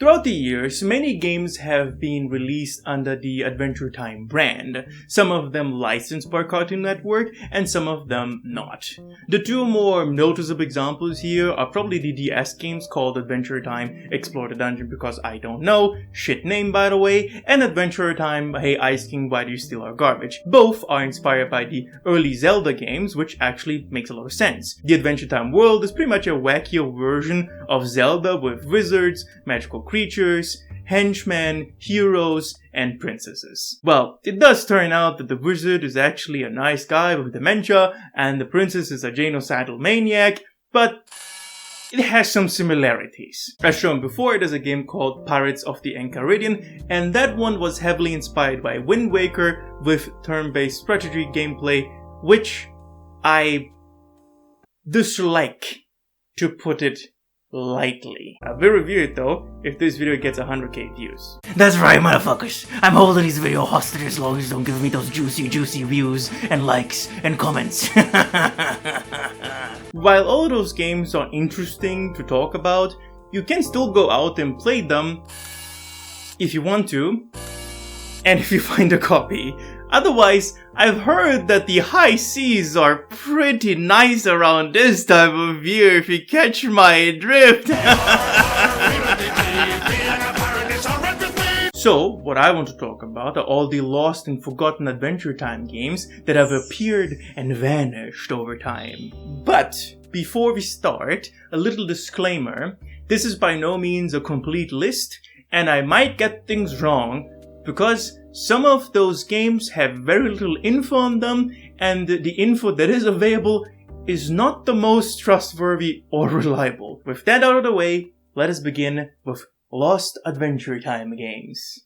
Throughout the years, many games have been released under the Adventure Time brand, some of them licensed by Cartoon Network and some of them not. The two more noticeable examples here are probably the DS games called Adventure Time Explore the Dungeon Because I Don't Know, shit name by the way, and Adventure Time Hey Ice King Why Do You Steal Our Garbage. Both are inspired by the early Zelda games, which actually makes a lot of sense. The Adventure Time world is pretty much a wackier version of Zelda with wizards, magical creatures, henchmen, heroes, and princesses. Well, it does turn out that the wizard is actually a nice guy with dementia, and the princess is a genocidal maniac, but it has some similarities. As shown before, there's a game called Pirates of the Enchiridion, and that one was heavily inspired by Wind Waker with turn-based strategy gameplay, which I dislike, to put it lightly. I will review it though, if this video gets 100k views. That's right, motherfuckers. I'm holding this video hostage as long as you don't give me those juicy views and likes and comments. While all of those games are interesting to talk about, you can still go out and play them if you want to, and if you find a copy. Otherwise, I've heard that the high seas are pretty nice around this time of year, if you catch my drift. So, what I want to talk about are all the lost and forgotten Adventure Time games that have appeared and vanished over time. But, before we start, a little disclaimer. This is by no means a complete list, and I might get things wrong, because some of those games have very little info on them, and the info that is available is not the most trustworthy or reliable. With that out of the way, let us begin with Lost Adventure Time games.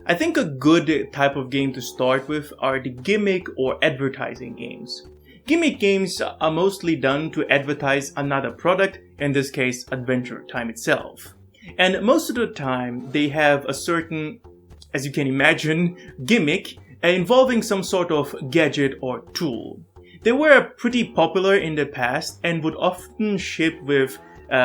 I think a good type of game to start with are the gimmick or advertising games. Gimmick games are mostly done to advertise another product, in this case Adventure Time itself. And most of the time they have a certain, as you can imagine, gimmick involving some sort of gadget or tool. They were pretty popular in the past and would often ship with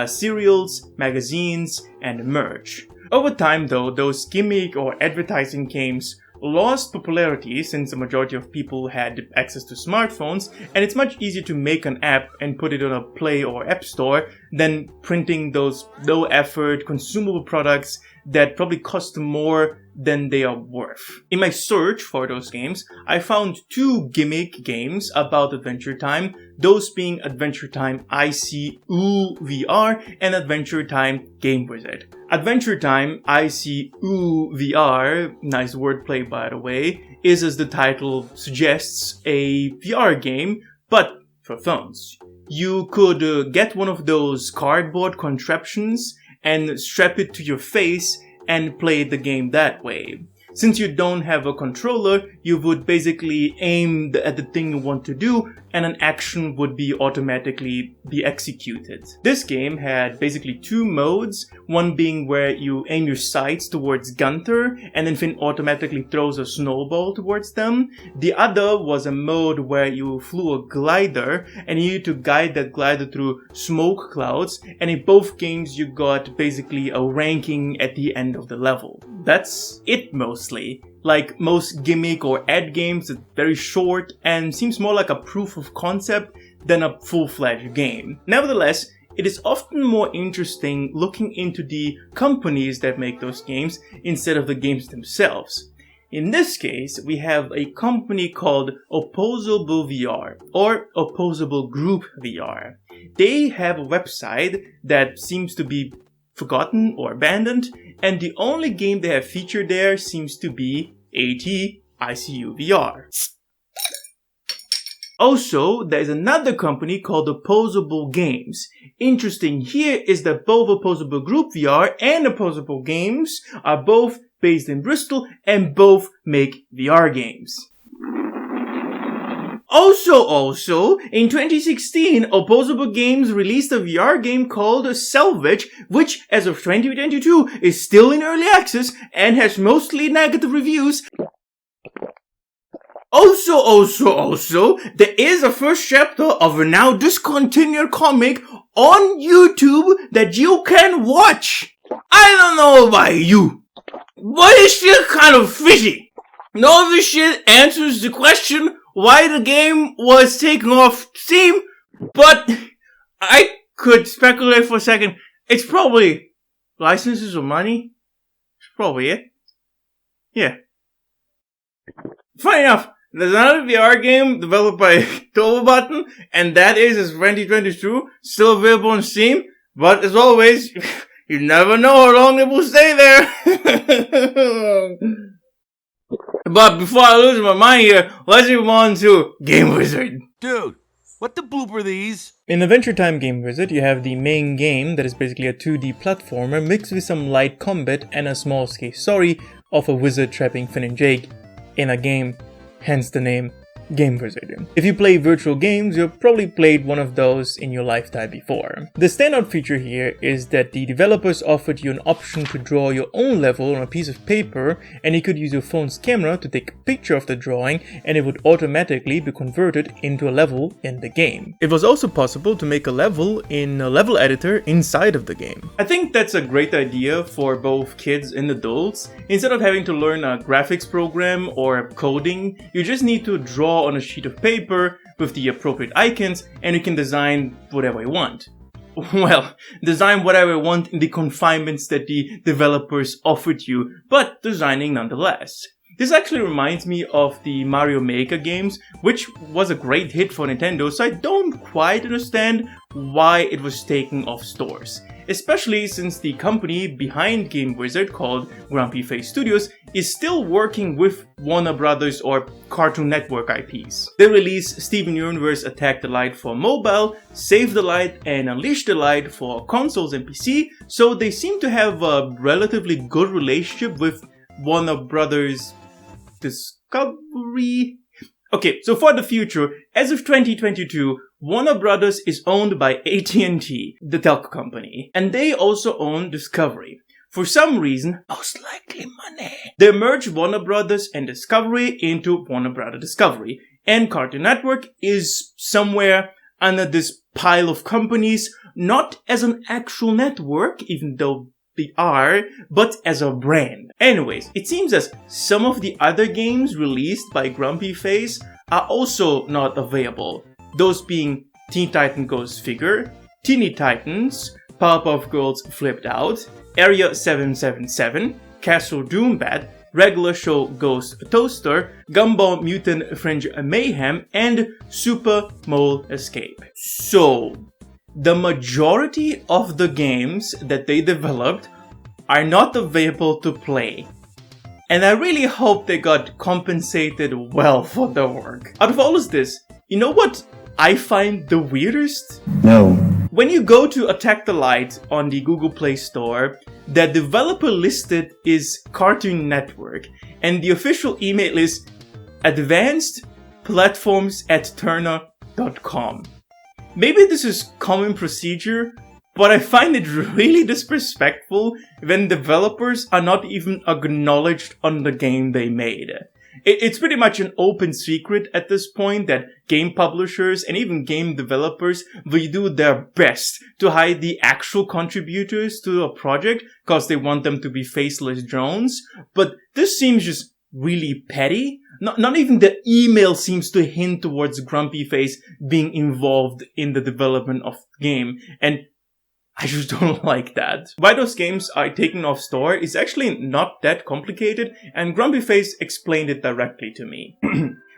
cereals, magazines, and merch. Over time though, those gimmick or advertising games lost popularity since the majority of people had access to smartphones, and it's much easier to make an app and put it on a Play or App Store than printing those low-effort, consumable products that probably cost more than they are worth. In my search for those games, I found two gimmick games about Adventure Time, those being Adventure Time ICU VR and Adventure Time Game Wizard. Adventure Time ICU VR, nice wordplay by the way, is, as the title suggests, a VR game, but for phones. You could get one of those cardboard contraptions and strap it to your face and play the game that way. Since you don't have a controller, you would basically aim at the thing you want to do, and an action would be automatically be executed. This game had basically two modes, one being where you aim your sights towards Gunther and then Finn automatically throws a snowball towards them. The other was a mode where you flew a glider and you needed to guide that glider through smoke clouds, and in both games you got basically a ranking at the end of the level. That's it mostly. Like most gimmick or ad games, it's very short and seems more like a proof of concept than a full-fledged game. Nevertheless, it is often more interesting looking into the companies that make those games instead of the games themselves. In this case, we have a company called Opposable VR or Opposable Group VR. They have a website that seems to be forgotten or abandoned, and the only game they have featured there seems to be AT ICU VR. Also, there's another company called Opposable Games. Interesting here is that both Opposable Group VR and Opposable Games are both based in Bristol and both make VR games. Also, in 2016, Opposable Games released a VR game called Salvage, which, as of 2022, is still in early access and has mostly negative reviews. Also, there is a first chapter of a now discontinued comic on YouTube that you can watch. I don't know about you, but it feels kind of fishy. None of this shit answers the question why the game was taken off Steam, but I could speculate for a second. It's probably licenses or money. It's probably it. Yeah. Funny enough, there's another VR game developed by Turbo Button, and that is, as 2022, still available on Steam, but as always, you never know how long it will stay there. But before I lose my mind here, let's move on to Game Wizard. Dude, what the bloop are these? In Adventure Time Game Wizard, you have the main game that is basically a 2D platformer mixed with some light combat and a small scale story of a wizard trapping Finn and Jake in a game, hence the name Game Wizard. If you play virtual games, you've probably played one of those in your lifetime before. The standout feature here is that the developers offered you an option to draw your own level on a piece of paper, and you could use your phone's camera to take a picture of the drawing, and it would automatically be converted into a level in the game. It was also possible to make a level in a level editor inside of the game. I think that's a great idea for both kids and adults. Instead of having to learn a graphics program or coding, you just need to draw on a sheet of paper with the appropriate icons, and you can design whatever you want. Well, design whatever you want in the confinements that the developers offered you, but designing nonetheless. This actually reminds me of the Mario Maker games, which was a great hit for Nintendo, so I don't quite understand why it was taken off stores. Especially since the company behind Game Wizard, called Grumpy Face Studios, is still working with Warner Brothers or Cartoon Network IPs. They released Steven Universe Attack the Light for mobile, Save the Light and Unleash the Light for consoles and PC, so they seem to have a relatively good relationship with Warner Brothers Discovery. Okay, so for the future, as of 2022, Warner Brothers is owned by AT&T, the telco company, and they also own Discovery. For some reason, most likely money, they merged Warner Brothers and Discovery into Warner Brothers Discovery, and Cartoon Network is somewhere under this pile of companies, not as an actual network, even though they are, but as a brand. Anyways, it seems as some of the other games released by Grumpy Face are also not available. Those being Teen Titan Goes Figure, Teeny Titans, Powerpuff Girls Flipped Out, Area 777, Castle Doombat, Regular Show Ghost Toaster, Gumball Mutant Fringe Mayhem, and Super Mole Escape. So, the majority of the games that they developed are not available to play. And I really hope they got compensated well for their work. Out of all of this, you know what I find the weirdest? No. When you go to Attack the Light on the Google Play Store, the developer listed is Cartoon Network, and the official email is advancedplatforms@turner.com. Maybe this is common procedure, but I find it really disrespectful when developers are not even acknowledged on the game they made. It's pretty much an open secret at this point that game publishers and even game developers will do their best to hide the actual contributors to a project because they want them to be faceless drones. But this seems just really petty. Not even the email seems to hint towards Grumpy Face being involved in the development of the game, and I just don't like that. Why those games are taken off store is actually not that complicated, and Grumpy Face explained it directly to me.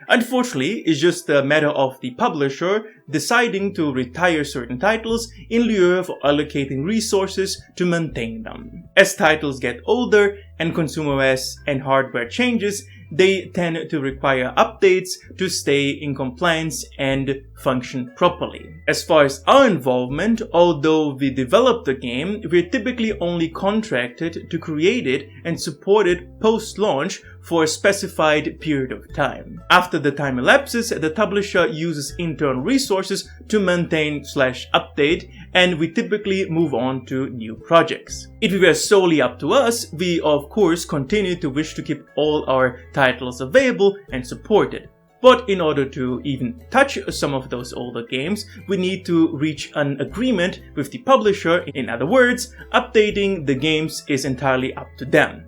Unfortunately, it's just a matter of the publisher deciding to retire certain titles in lieu of allocating resources to maintain them. As titles get older and consumer OS and hardware changes, they tend to require updates to stay in compliance and function properly. As far as our involvement, although we developed the game, we're typically only contracted to create it and support it post-launch for a specified period of time. After the time elapses, the publisher uses internal resources to maintain/update, and we typically move on to new projects. If it were solely up to us, we of course continue to wish to keep all our titles available and supported. But in order to even touch some of those older games, we need to reach an agreement with the publisher. In other words, updating the games is entirely up to them.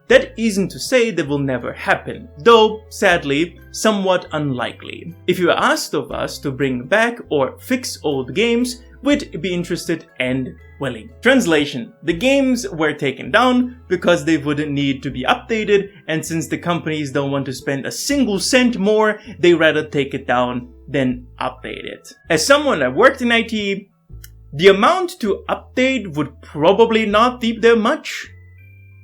That isn't to say that will never happen, though sadly somewhat unlikely. If you asked of us to bring back or fix old games, we'd be interested and willing. Translation: the games were taken down because they wouldn't need to be updated, and since the companies don't want to spend a single cent more, they rather take it down than update it. As someone that worked in IT, the amount to update would probably not be there much,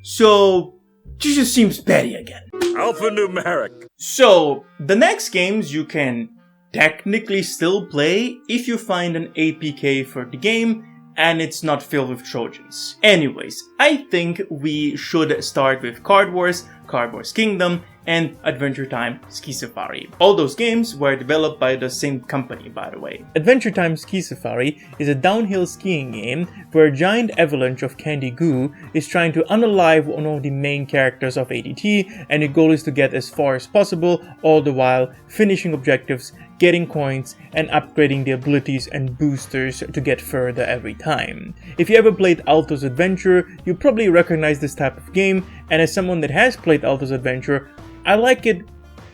so it just seems petty again. Alphanumeric. So, the next games you can technically still play if you find an APK for the game and it's not filled with Trojans. Anyways, I think we should start with Card Wars, Card Wars Kingdom, and Adventure Time Ski Safari. All those games were developed by the same company, by the way. Adventure Time Ski Safari is a downhill skiing game where a giant avalanche of candy goo is trying to unalive one of the main characters of ADT, and your goal is to get as far as possible, all the while finishing objectives, getting coins, and upgrading the abilities and boosters to get further every time. If you ever played Alto's Adventure, you probably recognize this type of game, and as someone that has played Alto's Adventure, I like it,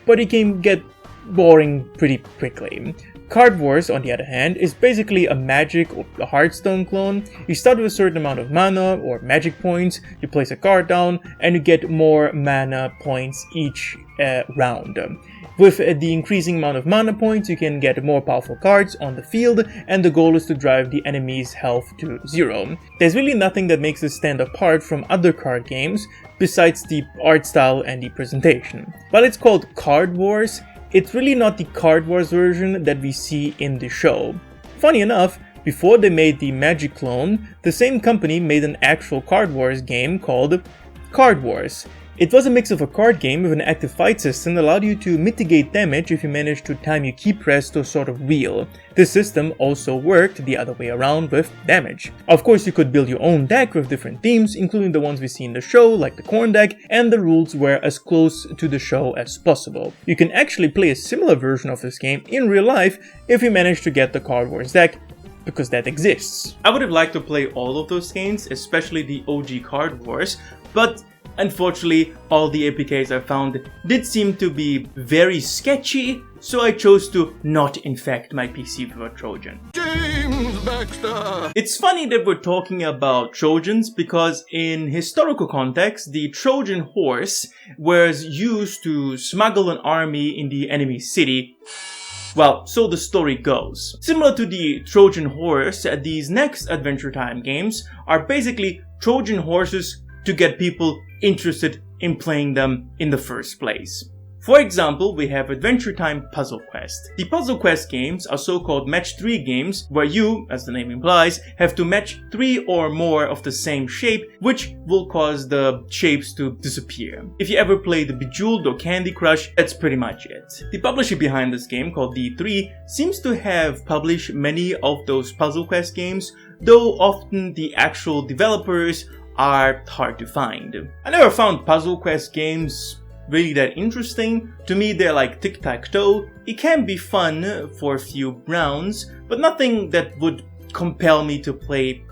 but it can get boring pretty quickly. Card Wars, on the other hand, is basically a Magic or a Hearthstone clone. You start with a certain amount of mana or magic points, you place a card down, and you get more mana points each round. With the increasing amount of mana points, you can get more powerful cards on the field, and the goal is to drive the enemy's health to 0. There's really nothing that makes it stand apart from other card games, besides the art style and the presentation. While it's called Card Wars, it's really not the Card Wars version that we see in the show. Funny enough, before they made the Magic clone, the same company made an actual Card Wars game called Card Wars. It was a mix of a card game with an active fight system that allowed you to mitigate damage if you managed to time your key press to a sort of wheel. This system also worked the other way around with damage. Of course, you could build your own deck with different themes, including the ones we see in the show, like the corn deck, and the rules were as close to the show as possible. You can actually play a similar version of this game in real life if you manage to get the Card Wars deck, because that exists. I would have liked to play all of those games, especially the OG Card Wars, but unfortunately, all the APKs I found did seem to be very sketchy, so I chose to not infect my PC with a Trojan. James Baxter! It's funny that we're talking about Trojans because in historical context, the Trojan horse was used to smuggle an army in the enemy city. Well, so the story goes. Similar to the Trojan horse, these next Adventure Time games are basically Trojan horses to get people interested in playing them in the first place. For example, we have Adventure Time Puzzle Quest. The Puzzle Quest games are so-called match 3 games where you, as the name implies, have to match 3 or more of the same shape, which will cause the shapes to disappear. If you ever play the Bejeweled or Candy Crush, that's pretty much it. The publisher behind this game, called D3, seems to have published many of those Puzzle Quest games, though often the actual developers are hard to find. I never found Puzzle Quest games really that interesting. To me, they're like tic-tac-toe. It can be fun for a few rounds, but nothing that would compel me to play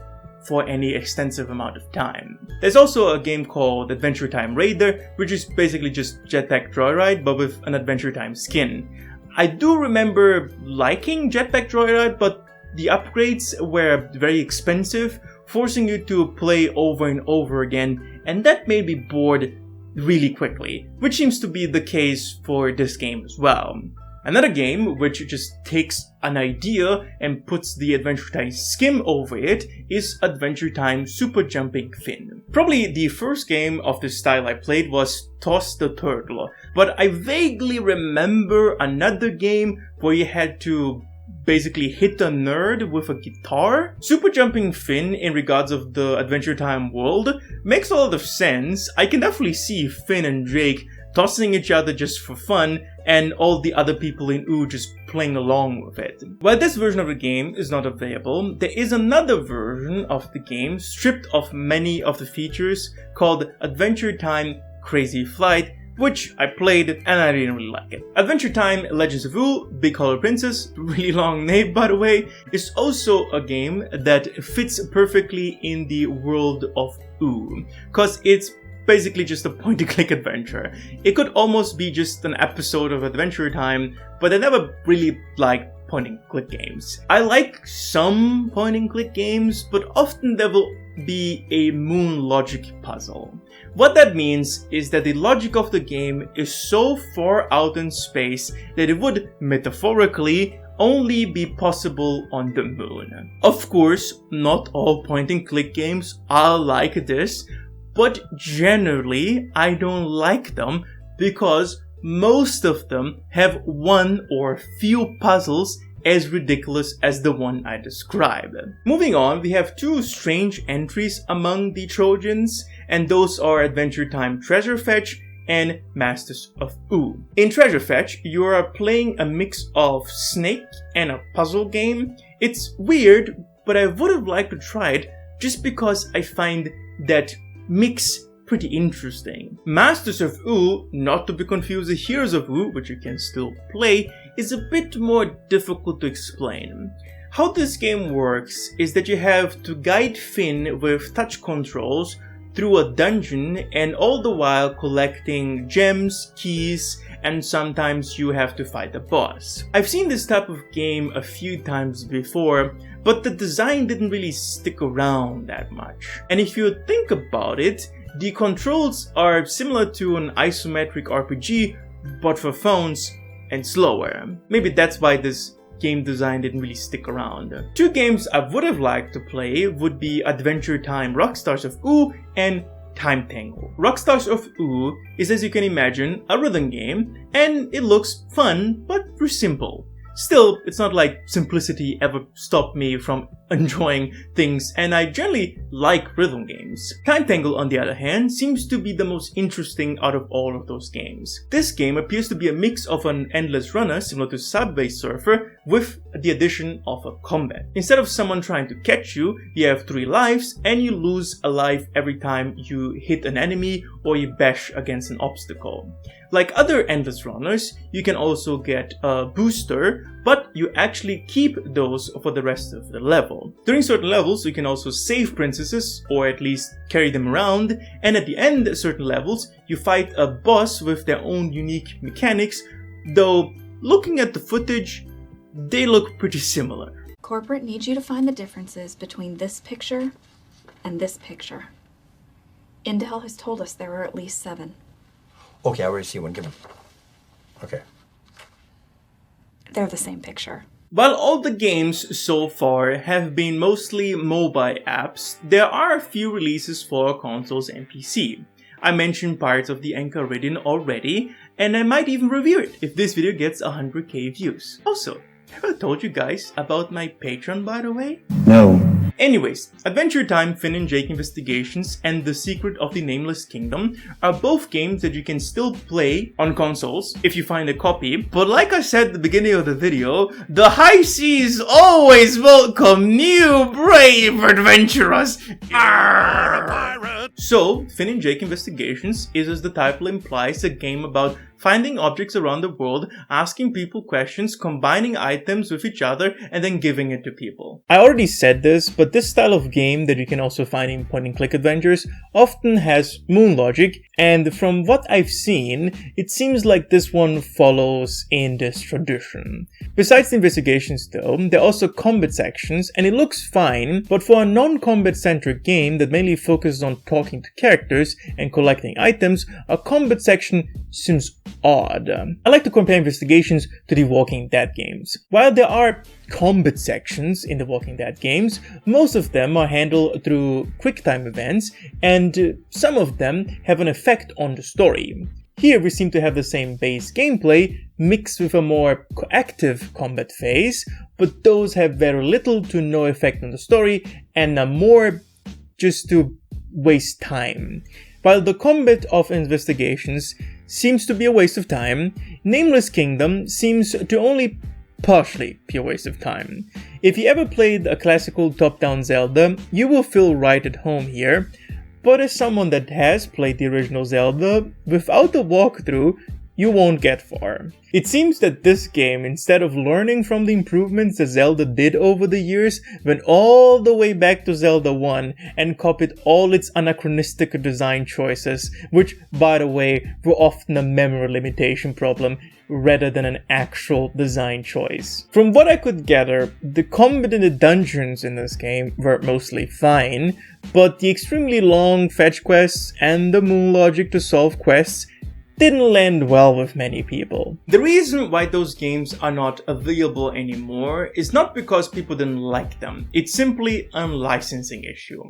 for any extensive amount of time. There's also a game called Adventure Time Raider, which is basically just Jetpack Joyride, but with an Adventure Time skin. I do remember liking Jetpack Joyride, but the upgrades were very expensive, forcing you to play over and over again, and that made me bored really quickly, which seems to be the case for this game as well. Another game which just takes an idea and puts the Adventure Time skim over it is Adventure Time Super Jumping Finn. Probably the first game of this style I played was Toss the Turtle, but I vaguely remember another game where you had to basically hit a nerd with a guitar. Super Jumping Finn, in regards of the Adventure Time world, makes a lot of sense. I can definitely see Finn and Jake tossing each other just for fun, and all the other people in OO just playing along with it. While this version of the game is not available, there is another version of the game stripped of many of the features called Adventure Time Crazy Flight, which I played and I didn't really like it. Adventure Time Legends of OO Big Color Princess, really long name by the way, is also a game that fits perfectly in the world of OO, cause it's basically just a point-and-click adventure. It could almost be just an episode of Adventure Time, but I never really liked point-and-click games. I like some point-and-click games, but often there will be a moon logic puzzle. What that means is that the logic of the game is so far out in space that it would, metaphorically, only be possible on the moon. Of course, not all point-and-click games are like this, but generally, I don't like them because most of them have one or few puzzles as ridiculous as the one I described. Moving on, we have two strange entries among the Trojans, and those are Adventure Time Treasure Fetch and Masters of OO. In Treasure Fetch, you are playing a mix of Snake and a puzzle game. It's weird, but I would have liked to try it just because I find that mix pretty interesting. Masters of OO, not to be confused with Heroes of OO, which you can still play, is a bit more difficult to explain. How this game works is that you have to guide Finn with touch controls through a dungeon, and all the while collecting gems, keys, and sometimes you have to fight a boss. I've seen this type of game a few times before, but the design didn't really stick around that much. And if you think about it, the controls are similar to an isometric RPG, but for phones and slower. Maybe that's why this game design didn't really stick around. Two games I would have liked to play would be Adventure Time Rockstars of OO and Time Tangle. Rockstars of OO is, as you can imagine, a rhythm game, and it looks fun but very simple. Still, it's not like simplicity ever stopped me from enjoying things, and I generally like rhythm games. Time Tangle, on the other hand, seems to be the most interesting out of all of those games. This game appears to be a mix of an endless runner similar to Subway Surfer with the addition of a combat. Instead of someone trying to catch you, you have 3 lives and you lose a life every time you hit an enemy or you bash against an obstacle. Like other endless runners, you can also get a booster, but you actually keep those for the rest of the level. During certain levels, you can also save princesses, or at least carry them around, and at the end of certain levels, you fight a boss with their own unique mechanics, though looking at the footage, they look pretty similar. Corporate needs you to find the differences between this picture and this picture. Intel has told us there are at least 7. Okay, I already see one. Give him. Okay. They're the same picture. While all the games so far have been mostly mobile apps, there are a few releases for consoles and PC. I mentioned Pirates of the Enchiridion already, and I might even review it if this video gets 100k views. Also, have I told you guys about my Patreon, by the way? No. Anyways, Adventure Time Finn and Jake Investigations and The Secret of the Nameless Kingdom are both games that you can still play on consoles if you find a copy, but like I said at the beginning of the video, the high seas always welcome new brave adventurers! So, Finn and Jake Investigations is, as the title implies, a game about finding objects around the world, asking people questions, combining items with each other, and then giving it to people. I already said this, but this style of game that you can also find in point-and-click adventures often has moon logic, and from what I've seen, it seems like this one follows in this tradition. Besides the investigations though, there are also combat sections, and it looks fine, but for a non-combat centric game that mainly focuses on talking talking to characters and collecting items, a combat section seems odd. I like to compare Investigations to the Walking Dead games. While there are combat sections in the Walking Dead games, most of them are handled through QuickTime events, and some of them have an effect on the story. Here we seem to have the same base gameplay mixed with a more active combat phase, but those have very little to no effect on the story and are more just to waste time. While the combat of Investigations seems to be a waste of time, Nameless Kingdom seems to only partially be a waste of time. If you ever played a classical top-down Zelda, you will feel right at home here, but as someone that has played the original Zelda, without a walkthrough, you won't get far. It seems that this game, instead of learning from the improvements that Zelda did over the years, went all the way back to Zelda 1 and copied all its anachronistic design choices, which, by the way, were often a memory limitation problem rather than an actual design choice. From what I could gather, the combat in the dungeons in this game were mostly fine, but the extremely long fetch quests and the moon logic to solve quests didn't land well with many people. The reason why those games are not available anymore is not because people didn't like them, it's simply a licensing issue.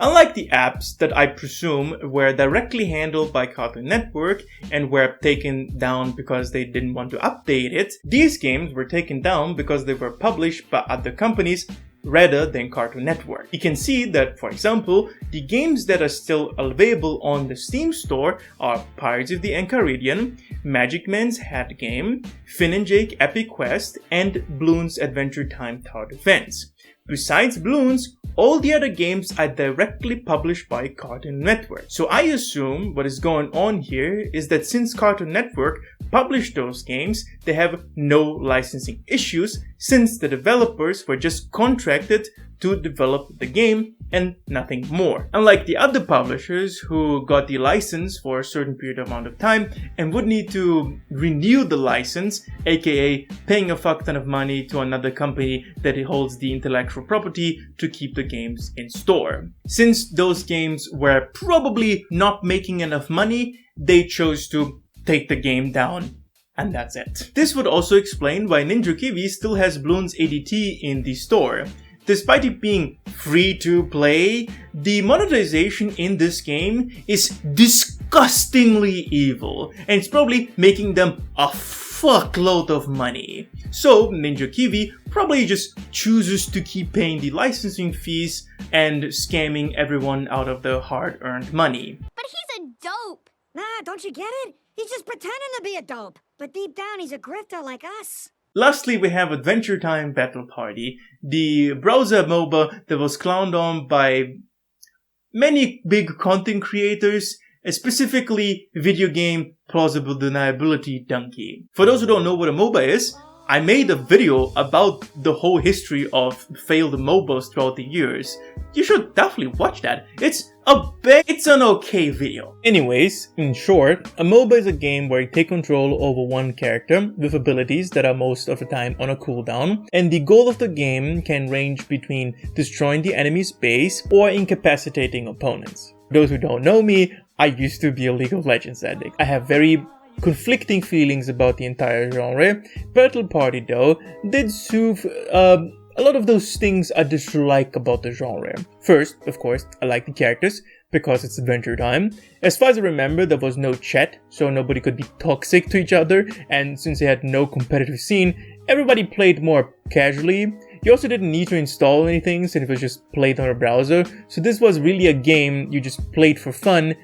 Unlike the apps that I presume were directly handled by Cartoon Network and were taken down because they didn't want to update it, these games were taken down because they were published by other companies rather than Cartoon Network. You can see that, for example, the games that are still available on the Steam store are Pirates of the Enchiridion, Magic Man's Hat Game, Finn and Jake Epic Quest, and Bloons Adventure Time Tower Defense. Besides Bloons, all the other games are directly published by Cartoon Network. So I assume what is going on here is that since Cartoon Network published those games, they have no licensing issues since the developers were just contracted to develop the game and nothing more. Unlike the other publishers who got the license for a certain period amount of time and would need to renew the license, aka paying a fuck ton of money to another company that holds the intellectual property to keep the games in store. Since those games were probably not making enough money, they chose to take the game down. And that's it. This would also explain why Ninja Kiwi still has Bloons ADT in the store. Despite it being free to play, the monetization in this game is disgustingly evil, and it's probably making them a fuckload of money. So Ninja Kiwi probably just chooses to keep paying the licensing fees and scamming everyone out of their hard-earned money. But he's a dope! Nah, don't you get it? He's just pretending to be a dope. But deep down, he's a grifter like us. Lastly, we have Adventure Time Battle Party, the browser MOBA that was clowned on by many big content creators, specifically video game plausible deniability donkey. For those who don't know what a MOBA is, I made a video about the whole history of failed MOBAs throughout the years. You should definitely watch that. It's an okay video. Anyways, in short, a MOBA is a game where you take control over one character with abilities that are most of the time on a cooldown, and the goal of the game can range between destroying the enemy's base or incapacitating opponents. For those who don't know me, I used to be a League of Legends addict. I have very conflicting feelings about the entire genre. Battle Party, though, did soothe a lot of those things I dislike about the genre. First, of course, I like the characters, because it's Adventure Time. As far as I remember, there was no chat, so nobody could be toxic to each other, and since they had no competitive scene, everybody played more casually. You also didn't need to install anything, since it was just played on a browser, so this was really a game you just played for fun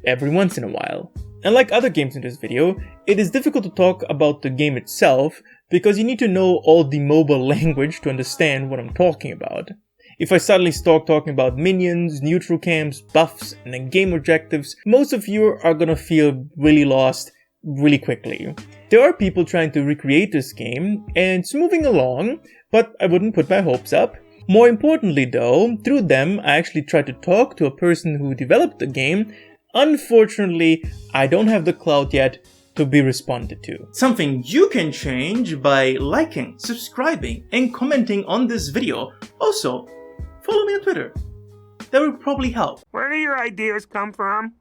every once in a while. Unlike other games in this video, it is difficult to talk about the game itself because you need to know all the mobile language to understand what I'm talking about. If I suddenly start talking about minions, neutral camps, buffs, and then game objectives, most of you are gonna feel really lost really quickly. There are people trying to recreate this game, and it's moving along, but I wouldn't put my hopes up. More importantly though, through them I actually tried to talk to a person who developed the game. Unfortunately, I don't have the clout yet to be responded to. Something you can change by liking, subscribing, and commenting on this video. Also, follow me on Twitter. that would probably help. Where do your ideas come from?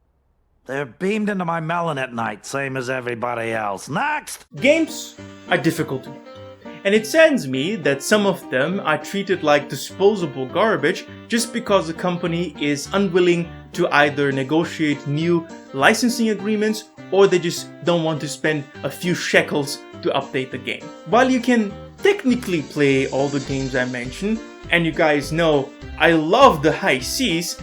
They're beamed into my melon at night, same as everybody else. Next! Games are difficult to make, and it saddens me that some of them are treated like disposable garbage just because the company is unwilling to either negotiate new licensing agreements or they just don't want to spend a few shekels to update the game. While you can technically play all the games I mentioned, and you guys know I love the high seas,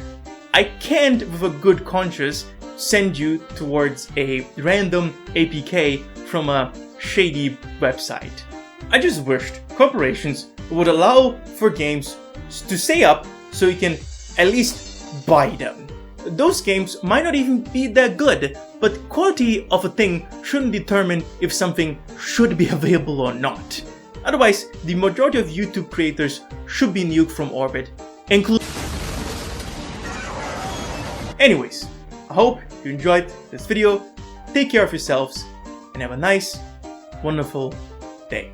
I can't with a good conscience send you towards a random APK from a shady website. I just wished corporations would allow for games to stay up so you can at least buy them. Those games might not even be that good, but quality of a thing shouldn't determine if something should be available or not. Otherwise, the majority of YouTube creators should be nuked from orbit, including... Anyways, I hope you enjoyed this video, take care of yourselves, and have a nice, wonderful day.